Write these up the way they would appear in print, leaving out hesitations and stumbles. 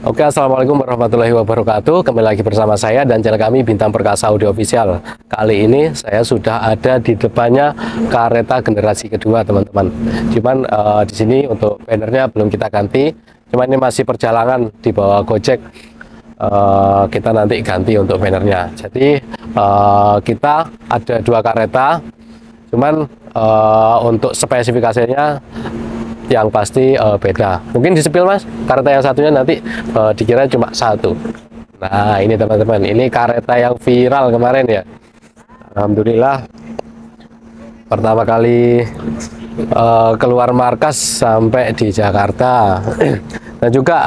Oke, assalamualaikum warahmatullahi wabarakatuh. Kembali lagi bersama saya dan channel kami Bintang Perkasa Audio Official. Kali ini saya sudah ada di depannya kereta generasi kedua, teman-teman. Cuman di sini untuk bannernya belum kita ganti. Cuman ini masih perjalanan di bawah Gojek. Kita nanti ganti untuk bannernya. Jadi kita ada dua kereta. Cuman untuk spesifikasinya yang pasti beda. Mungkin di sepil mas, kereta yang satunya nanti dikira cuma satu. Nah ini teman-teman, ini kereta yang viral kemarin ya. Alhamdulillah pertama kali keluar markas sampai di Jakarta. Dan juga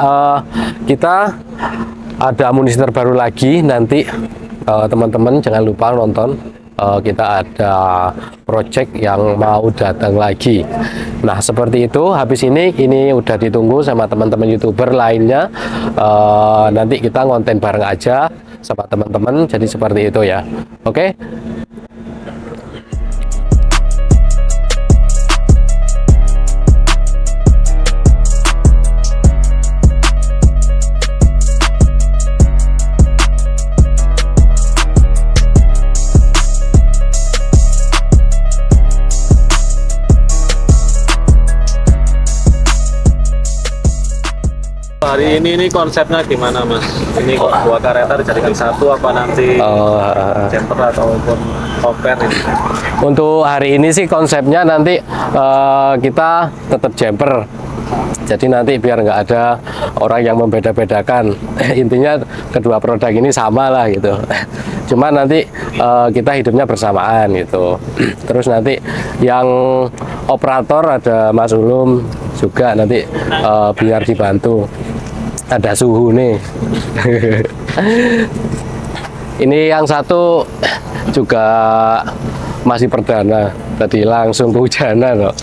kita ada amunisi terbaru lagi nanti, teman-teman jangan lupa nonton. Kita ada project yang mau datang lagi. Nah seperti itu. Habis ini udah ditunggu sama teman-teman YouTuber lainnya. Nanti kita ngonten bareng aja sama teman-teman. Jadi seperti itu ya. Oke. Hari ini konsepnya gimana mas? Ini dua kereta dijadikan satu apa nanti jumper ataupun compare ini? Untuk hari ini sih konsepnya nanti kita tetap jumper. Jadi nanti biar nggak ada orang yang membeda-bedakan. Intinya kedua produk ini sama lah gitu. Cuma nanti kita hidupnya bersamaan gitu. Terus nanti yang operator ada Mas Ulum juga nanti biar dibantu. Ada suhu nih. Ini yang satu juga masih perdana, tadi langsung kehujanan loh.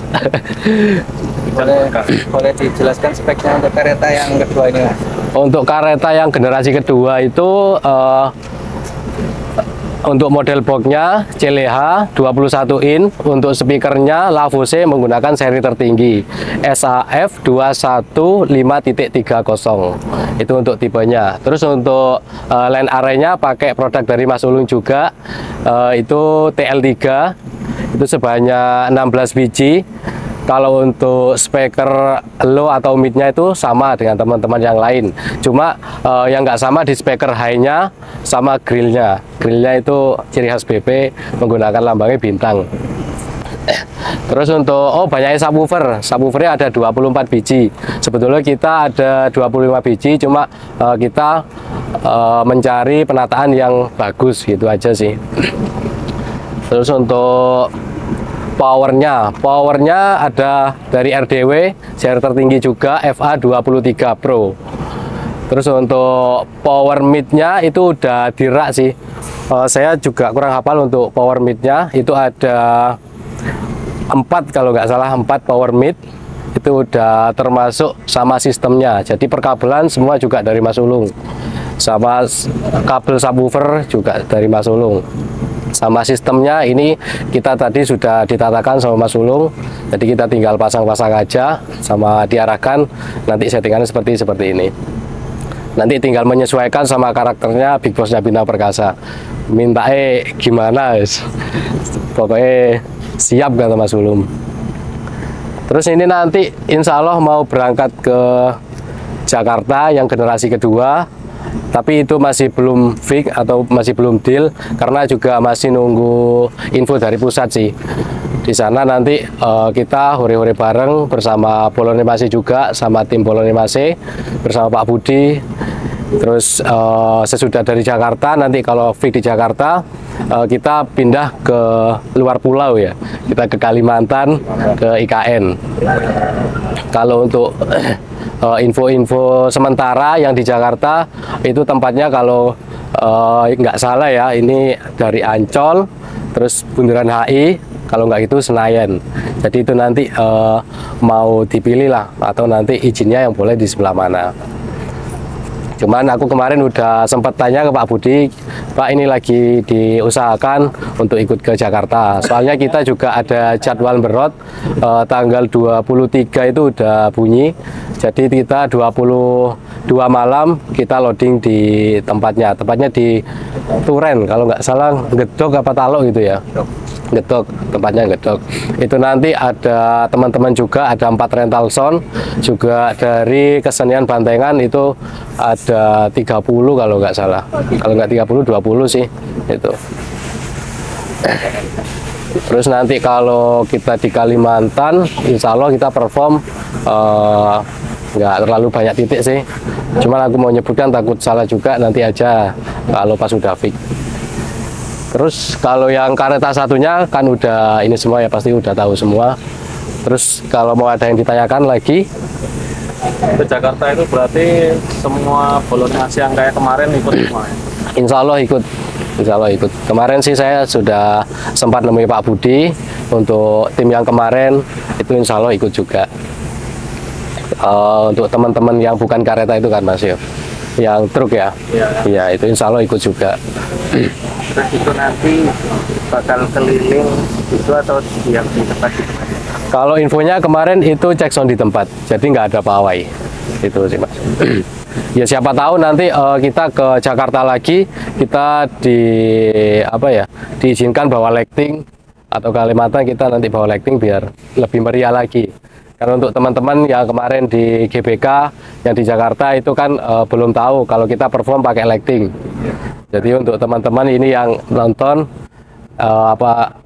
Boleh dijelaskan speknya untuk kereta yang kedua ini mas? Untuk kereta yang generasi kedua itu untuk model boxnya CLH 21 in, untuk speakernya Lavose menggunakan seri tertinggi SAF 215.30, itu untuk tipenya. Terus untuk line array-nya pakai produk dari Mas Ulung juga, itu TL3, itu sebanyak 16 biji. Kalau untuk speaker low atau mid-nya itu sama dengan teman-teman yang lain. Cuma yang nggak sama di speaker high-nya sama grill-nya. Grill-nya itu ciri khas BP menggunakan lambangnya bintang. Terus untuk banyaknya subwoofer. Subwoofernya ada 24 biji. Sebetulnya kita ada 25 biji, cuma kita mencari penataan yang bagus gitu aja sih. Terus untuk powernya ada dari RDW seri tertinggi juga FA23 Pro. Terus untuk power mid-nya itu udah dirak sih. Saya juga kurang hafal untuk power mid-nya, itu ada 4 kalau nggak salah, 4 power mid. Itu udah termasuk sama sistemnya. Jadi perkabelan semua juga dari Mas Ulung. Sama kabel subwoofer juga dari Mas Ulung. Sama sistemnya ini kita tadi sudah ditatakan sama Mas Ulung, jadi kita tinggal pasang-pasang aja sama diarahkan, nanti settingannya seperti ini. Nanti tinggal menyesuaikan sama karakternya Big Boss-nya Bintang Perkasa. Mintae gimana guys? Pokoknya siap kata Mas Ulung. Terus ini nanti insya Allah mau berangkat ke Jakarta yang generasi kedua. Tapi itu masih belum fix atau masih belum deal, karena juga masih nunggu info dari pusat sih. Di sana nanti kita hore-hore bareng bersama Bolonemase juga, sama tim Bolonemase bersama Pak Budi. Terus sesudah dari Jakarta, nanti kalau fix di Jakarta kita pindah ke luar pulau ya. Kita ke Kalimantan, ke IKN. Kalau untuk info-info sementara yang di Jakarta itu tempatnya kalau nggak salah ya, ini dari Ancol terus Bundaran HI, kalau nggak itu Senayan. Jadi itu nanti mau dipilih lah, atau nanti izinnya yang boleh di sebelah mana. Cuman aku kemarin udah sempat tanya ke Pak Budi, Pak ini lagi diusahakan untuk ikut ke Jakarta. Soalnya kita juga ada jadwal berot tanggal 23 itu udah bunyi. Jadi kita 22 malam kita loading di tempatnya. Tempatnya di Turen kalau nggak salah, Gedok apa Talok gitu ya. Gedok, tempatnya Gedok. Itu nanti ada teman-teman juga, ada 4 rental sound juga dari kesenian Bantengan itu ada 30 kalau nggak salah. Kalau nggak 30, 20 sih itu. Terus nanti kalau kita di Kalimantan, insya Allah kita perform nggak terlalu banyak titik sih. Cuman aku mau nyebutkan takut salah juga, nanti aja kalau pas udah fix. Terus kalau yang kareta satunya kan udah ini semua ya, pasti udah tahu semua. Terus kalau mau ada yang ditanyakan lagi, Ke Jakarta itu berarti semua bolognese yang kayak kemarin ikut semua ya? insya Allah ikut. Insya Allah ikut. Kemarin sih saya sudah sempat nemui Pak Budi untuk tim yang kemarin itu insya Allah ikut juga. Untuk teman-teman yang bukan kareta itu kan Mas yo, yang truk ya, iya itu insya Allah ikut juga. Terus itu nanti bakal keliling itu atau yang di tempat itu? Kalau infonya kemarin itu cek sound di tempat, jadi nggak ada pawai, itu sih Mas. Ya siapa tahu nanti kita ke Jakarta lagi, kita diizinkan bawa lighting, atau Kalimantan kita nanti bawa lighting biar lebih meriah lagi. Karena untuk teman-teman yang kemarin di GBK, yang di Jakarta itu kan belum tahu kalau kita perform pakai lighting. Jadi untuk teman-teman ini yang nonton,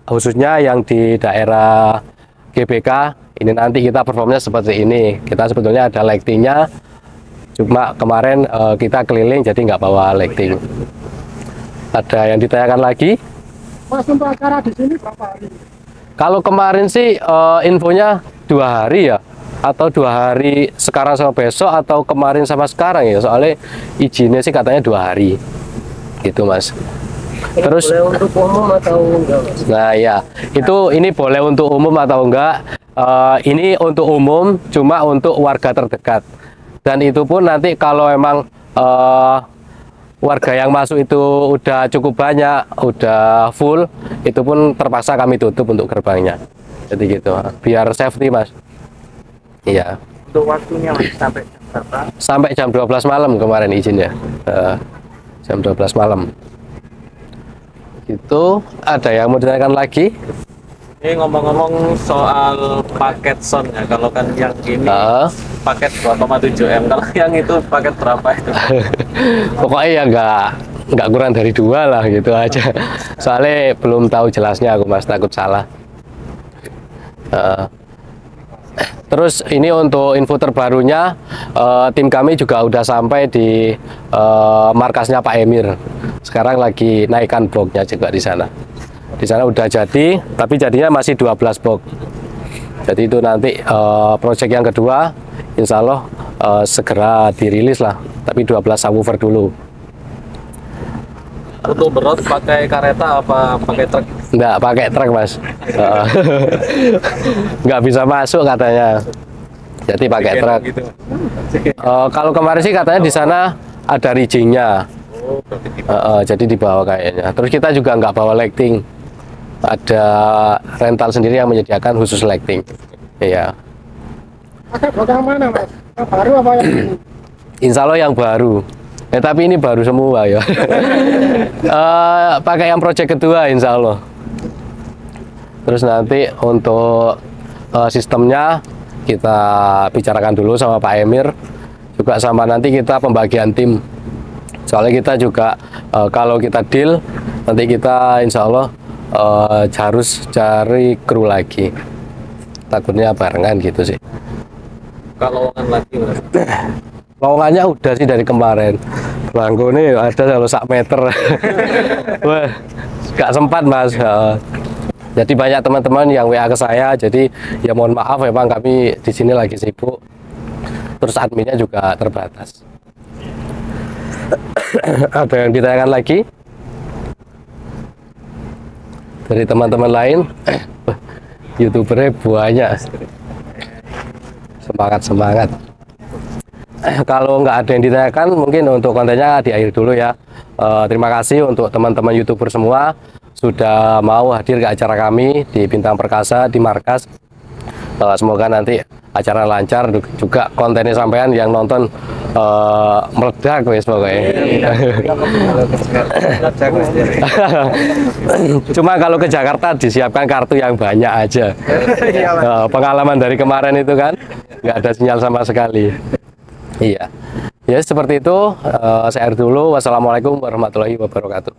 khususnya yang di daerah GBK, ini nanti kita performnya seperti ini. Kita sebetulnya ada lightingnya, cuma kemarin kita keliling jadi nggak bawa lighting. Ada yang ditanyakan lagi? Mas, untuk acara di sini berapa hari? Kalau kemarin sih infonya 2 hari ya, atau 2 hari sekarang sama besok, atau kemarin sama sekarang ya. Soalnya izinnya sih katanya 2 hari, gitu Mas. Terus boleh untuk umum atau enggak, Mas? nah ya, ini boleh untuk umum atau enggak? Ini untuk umum, cuma untuk warga terdekat. Dan itu pun nanti kalau emang warga yang masuk itu udah cukup banyak, udah full, itu pun terpaksa kami tutup untuk gerbangnya. Jadi gitu, biar safety Mas. Iya. Untuk waktunya Mas sampai berapa? Sampai jam 12 malam kemarin izinnya. Jam 12 malam. Itu ada yang mau ditanyakan lagi? Ini ngomong-ngomong soal paket sound ya, kalau kan yang ini paket 2,7 M, kalau yang itu paket berapa itu? Pokoknya ya nggak kurang dari 2 lah gitu aja. Soalnya belum tahu jelasnya aku Mas, takut salah. Terus ini untuk info terbarunya, tim kami juga udah sampai di markasnya Pak Emir. Sekarang lagi naikkan boxnya juga di sana. Di sana udah jadi, tapi jadinya masih 12 box. Jadi itu nanti project yang kedua, insya Allah segera dirilis lah. Tapi 12 subwoofer dulu. Untuk berot pakai kareta apa pakai truk? Enggak, pakai truk Mas. Nggak bisa masuk katanya. Jadi pakai truk. Gitu. Kalau kemarin sih katanya di sana ada riggingnya. Jadi dibawa kayaknya. Terus kita juga nggak bawa lighting. Ada rental sendiri yang menyediakan khusus lighting. Iya. Pakai blok yang mana, Mas? Yang baru apa yang ini? Insya Allah yang baru. Tapi ini baru semua ya. Pakai yang project kedua insya Allah. Terus nanti untuk sistemnya kita bicarakan dulu sama Pak Emir, juga sama nanti kita pembagian tim. Soalnya kita juga kalau kita deal, nanti kita insya Allah harus cari kru lagi. Takutnya barengan gitu sih. Kalau lagi Mas? Lowongannya udah sih dari kemarin. Bangku ini ada kalau 1 meter. Wah, gak sempat Mas. Jadi banyak teman-teman yang WA ke saya. Jadi ya mohon maaf memang kami di sini lagi sibuk. Terus adminnya juga terbatas. Ada yang ditanyakan lagi dari teman-teman lain? YouTubernya banyak. Semangat. kalau nggak ada yang ditanyakan, mungkin untuk kontennya diakhiri dulu ya. Terima kasih untuk teman-teman YouTuber semua sudah mau hadir ke acara kami di Bintang Perkasa di markas. Semoga nanti acara lancar, juga kontennya sampean yang nonton meledak wes pokoknya. Cuma kalau ke Jakarta disiapkan kartu yang banyak aja. Pengalaman dari kemarin itu kan nggak ada sinyal sama sekali. Iya, ya seperti itu. Saya akhiri dulu. Wassalamualaikum warahmatullahi wabarakatuh.